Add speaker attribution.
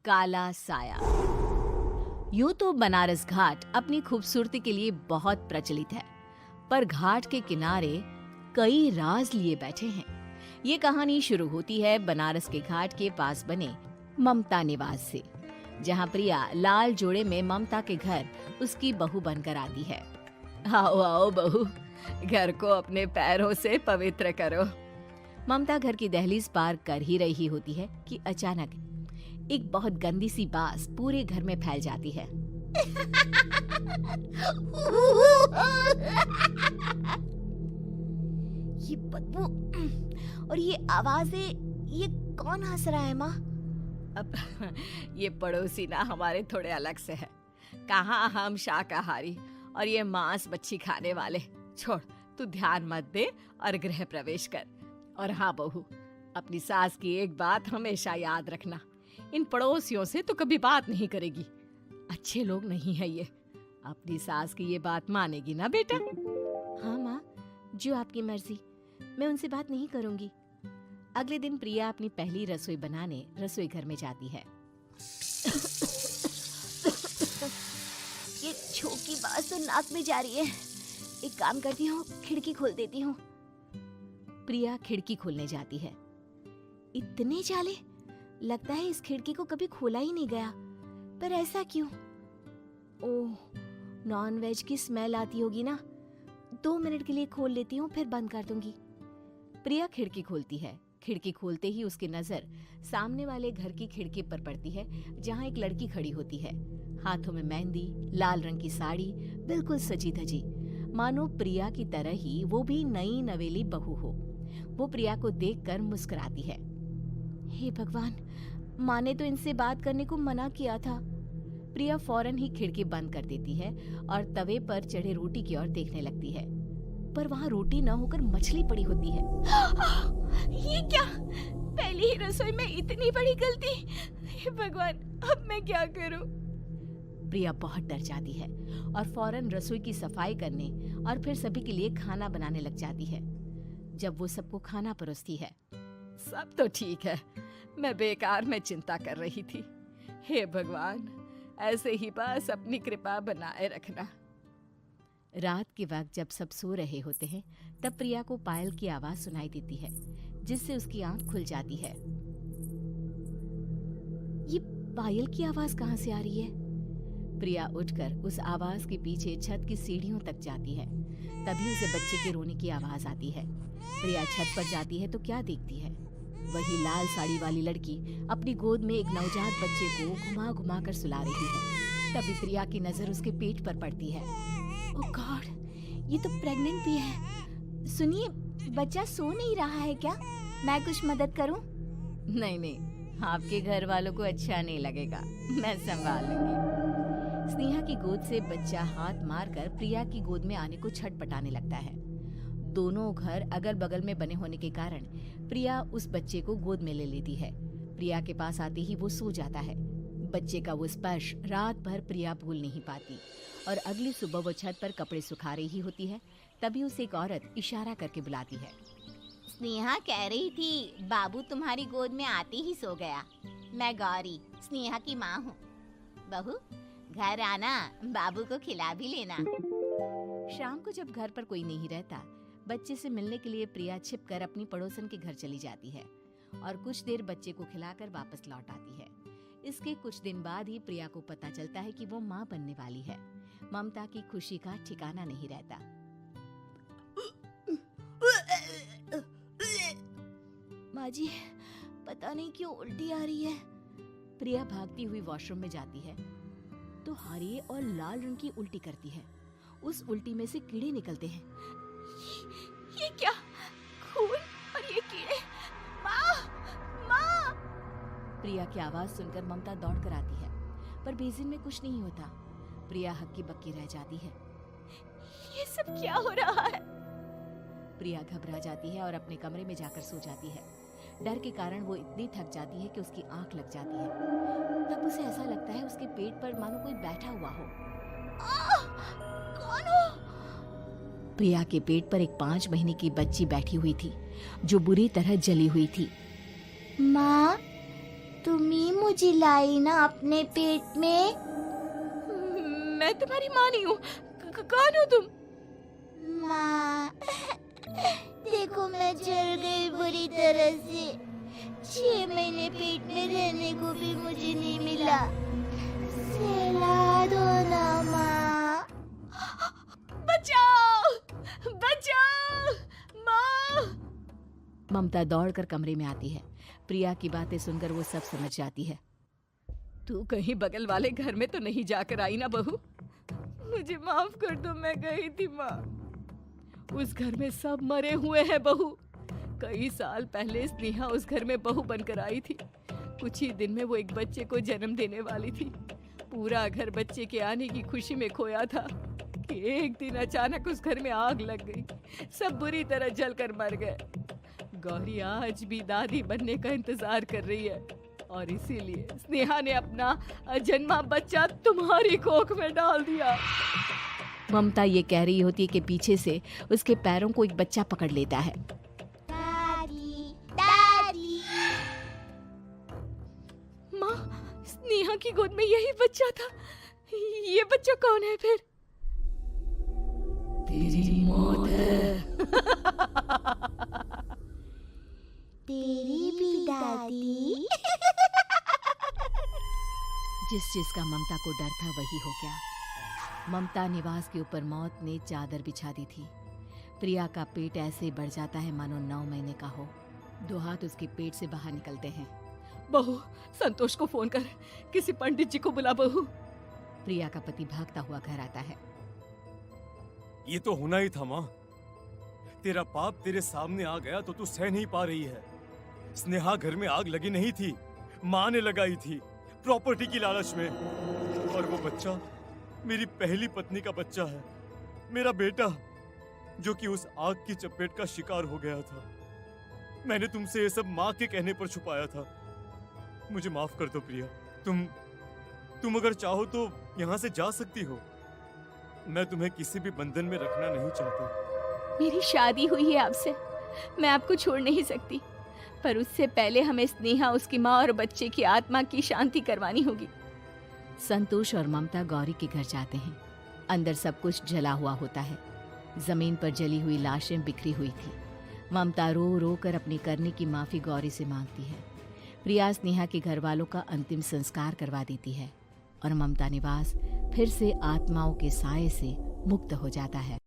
Speaker 1: काला साया। यूं तो बनारस घाट अपनी खूबसूरती के लिए बहुत प्रचलित है, पर घाट के किनारे कई राज लिए बैठे हैं। ये कहानी शुरू होती है बनारस के घाट के पास बने ममता निवास से, जहां प्रिया लाल जोड़े में ममता के घर उसकी बहू बनकर आती है। आओ आओ बहू, घर को अपने पैरों से पवित्र करो। ममता घर की दहलीज पार कर ही रही होती है कि अचानक एक बहुत गंदी सी बास पूरे घर में फैल जाती है।
Speaker 2: ये बदबू और ये आवाजें, ये कौन हंस रहा है माँ?
Speaker 1: अब ये पड़ोसी ना हमारे थोड़े अलग से है। कहाँ हम शाकाहारी और ये मांस मच्छी खाने वाले। छोड़, तू ध्यान मत दे और गृह प्रवेश कर। और हाँ बहू, अपनी सास की एक बात हमेशा याद रखना, इन पड़ोसियों से तो कभी बात नहीं करेगी। अच्छे लोग नहीं है ये। अपनी सास की ये बात मानेगी ना बेटा?
Speaker 2: हाँ माँ, जो आपकी मर्जी, मैं उनसे बात नहीं करूंगी।
Speaker 1: अगले दिन प्रिया अपनी पहली रसोई बनाने रसोई घर में जाती है।
Speaker 2: ये छोकी बात तो नाक में जा रही है। एक काम करती हूँ, खिड़की खोल देती हूँ।
Speaker 1: प्रिया खिड़की खोलने जाती है।
Speaker 2: इतने जाले, लगता है इस खिड़की को कभी खोला ही नहीं गया। पर ऐसा क्यों? ओह, नॉन वेज की स्मेल आती होगी ना। 2 मिनट के लिए खोल लेती हूँ, फिर बंद कर दूंगी।
Speaker 1: प्रिया खिड़की खोलती है। खिड़की खोलते ही उसकी नजर सामने वाले घर की खिड़की पर पड़ती है, जहाँ एक लड़की खड़ी होती है। हाथों में मेहंदी, लाल रंग की साड़ी, बिल्कुल सजी धजी, मानो प्रिया की तरह ही वो भी नई नवेली बहू हो। वो प्रिया को देखकर मुस्कुराती है।
Speaker 2: हे भगवान, माँ ने तो इनसे बात करने को मना किया था।
Speaker 1: प्रिया फौरन ही खिड़की बंद कर देती है और तवे पर चढ़े रोटी की ओर देखने लगती है, पर वहाँ रोटी न होकर मछली पड़ी होती है।
Speaker 2: ये क्या? पहली ही रसोई में इतनी बड़ी गलती। हे भगवान, अब मैं क्या करूं?
Speaker 1: प्रिया बहुत डर जाती है और फौरन रसोई की सफाई करने और फिर सभी के लिए खाना बनाने लग जाती है। जब वो सबको खाना परोसती है, सब तो ठीक है, मैं बेकार में चिंता कर रही थी। हे भगवान, ऐसे ही बस अपनी कृपा बनाए रखना। रात के वक्त जब सब सो रहे होते हैं, तब प्रिया को पायल की आवाज सुनाई देती है, जिससे उसकी आंख खुल जाती है।
Speaker 2: ये पायल की आवाज कहाँ से आ रही है?
Speaker 1: प्रिया उठकर उस आवाज के पीछे छत की सीढ़ियों तक जाती है। तभी उसे बच्चे के रोने की आवाज आती है। प्रिया छत पर जाती है तो क्या देखती है? वही लाल साड़ी वाली लड़की अपनी गोद में एक नवजात बच्चे को घुमा घुमा कर सुला रही है। तभी प्रिया की नजर उसके पेट पर पड़ती है।
Speaker 2: ओह गॉड, ये तो प्रेग्नेंट भी है। सुनिए, बच्चा सो नहीं रहा है क्या? मैं कुछ मदद करूं?
Speaker 1: नहीं नहीं, आपके घर वालों को अच्छा नहीं लगेगा, मैं संभाल लूंगी। स्नेहा की गोद से बच्चा हाथ मारकर प्रिया की गोद में आने को छटपटाने लगता है। दोनों घर अगल बगल में बने होने के कारण प्रिया उस बच्चे को गोद में ले लेती है। प्रिया के पास आते ही वो सो जाता है। बच्चे का वो स्पर्श रात भर प्रिया भूल नहीं पाती और अगली सुबह वो छत पर कपड़े सुखा रही होती है। तभी उसे एक औरत इशारा करके बुलाती है।
Speaker 2: स्नेहा कह रही थी बाबू तुम्हारी गोद में आते ही सो गया। मैं गौरी, स्नेहा की माँ हूँ। बहू, घर आना, बाबू को खिला भी लेना।
Speaker 1: शाम को जब घर पर कोई नहीं रहता, बच्चे से मिलने के लिए प्रिया छिपकर अपनी पड़ोसन के घर चली जाती है और कुछ देर बच्चे को खिलाकर वापस लौट आती है। इसके कुछ दिन बाद ही प्रिया को पता चलता है कि वो माँ बनने वाली है। ममता की खुशी का ठिकाना नहीं रहता।
Speaker 2: माँ जी, पता नहीं क्यों उल्टी आ रही है।
Speaker 1: प्रिया भागती हुई वॉशरूम में जाती है तो हरे और लाल रंग की उल्टी करती है। उस उल्टी में से कीड़े निकलते हैं।
Speaker 2: ये क्या? खून और ये कीड़े! माँ! माँ!
Speaker 1: प्रिया की आवाज सुनकर ममता दौड़ कर आती है, पर बेसिन में कुछ नहीं होता। प्रिया हक्की बक्की रह जाती है।
Speaker 2: ये सब क्या हो रहा है?
Speaker 1: प्रिया घबरा जाती है और अपने कमरे में जाकर सो जाती है। डर के कारण वो इतनी थक जाती है कि उसकी आंख लग जाती है। तब उसे ऐसा लगता है उसके पेट पर मानो कोई बैठा हुआ हो।
Speaker 2: कौन हो?
Speaker 1: प्रिया के पेट पर एक 5 महीने की बच्ची बैठी हुई थी, जो बुरी तरह जली हुई थी।
Speaker 2: माँ, तुम ही मुझे लाई ना अपने पेट में।
Speaker 1: मैं तुम्हारी माँ नहीं हूँ। कौन हो तुम?
Speaker 2: माँ, देखो मैं जल गई बुरी तरह से। 6 महीने पेट में रहने को भी मुझे नहीं मिला। सहला दो ना माँ।
Speaker 1: बचाओ, बचाओ, माँ! ममता दौड़कर कमरे में आती है। प्रिया की बातें सुनकर वो सब समझ जाती है। तू कहीं बगल वाले घर में तो नहीं जाकर आई ना बहू? मुझे माफ कर दो, मैं गई थी माँ। उस घर में सब मरे हुए हैं बहू। कई साल पहले स्नेहा उस घर में बहू बनकर आई थी। कुछ ही दिन में वो एक बच्चे को जन्म देने वाली थी। पूरा घर बच्चे के आने की खुशी में खोया था कि एक दिन अचानक उस घर में आग लग गई। सब बुरी तरह जलकर मर गए। गौरी आज भी दादी बनने का इंतजार कर रही है और इसीलिए स्नेहा ने अपना अजन्मा बच्चा तुम्हारी कोख में डाल दिया। ममता ये कह रही होती है कि पीछे से उसके पैरों को एक बच्चा पकड़ लेता है।
Speaker 2: दादी, दादी।
Speaker 1: माँ, स्नेहा की गोद में यही बच्चा था। ये बच्चा कौन है फिर? तेरी मौत है।
Speaker 2: तेरी भी दादी।
Speaker 1: जिस चीज का ममता को डर था वही हो गया। ममता निवास के ऊपर मौत ने चादर बिछा दी थी। प्रिया का पेट ऐसे बढ़ जाता है मानो 9 महीने का हो। 2 हाथ उसके पेट से बाहर निकलते हैं। बहू, संतोष को फोन कर, किसी पंडित जी को बुला बहू। प्रिया का पति भागता हुआ घर आता है।
Speaker 3: ये तो होना ही था माँ। तेरा पाप तेरे सामने आ गया तो तू सह नहीं पा रही है। स्नेहा घर में आग लगी नहीं थी, माँ ने लगाई थी, प्रॉपर्टी की लालच में। और वो बच्चा मेरी पहली पत्नी का बच्चा है, मेरा बेटा, जो कि उस आग की चपेट का शिकार हो गया था। मैंने तुमसे ये सब माँ के कहने पर छुपाया था। मुझे माफ कर दो प्रिया। तुम अगर चाहो तो यहाँ से जा सकती हो। मैं तुम्हें किसी भी बंधन में रखना नहीं चाहता।
Speaker 1: मेरी शादी हुई है आपसे, मैं आपको छोड़ नहीं सकती, पर उससे पहले हमें स्नेहा, उसकी माँ और बच्चे की आत्मा की शांति करवानी होगी। संतोष और ममता गौरी के घर जाते हैं। अंदर सब कुछ जला हुआ होता है। जमीन पर जली हुई लाशें बिखरी हुई थी। ममता रो रो कर अपनी करने की माफी गौरी से मांगती है। प्रिया स्नेहा के घर वालों का अंतिम संस्कार करवा देती है और ममता निवास फिर से आत्माओं के साए से मुक्त हो जाता है।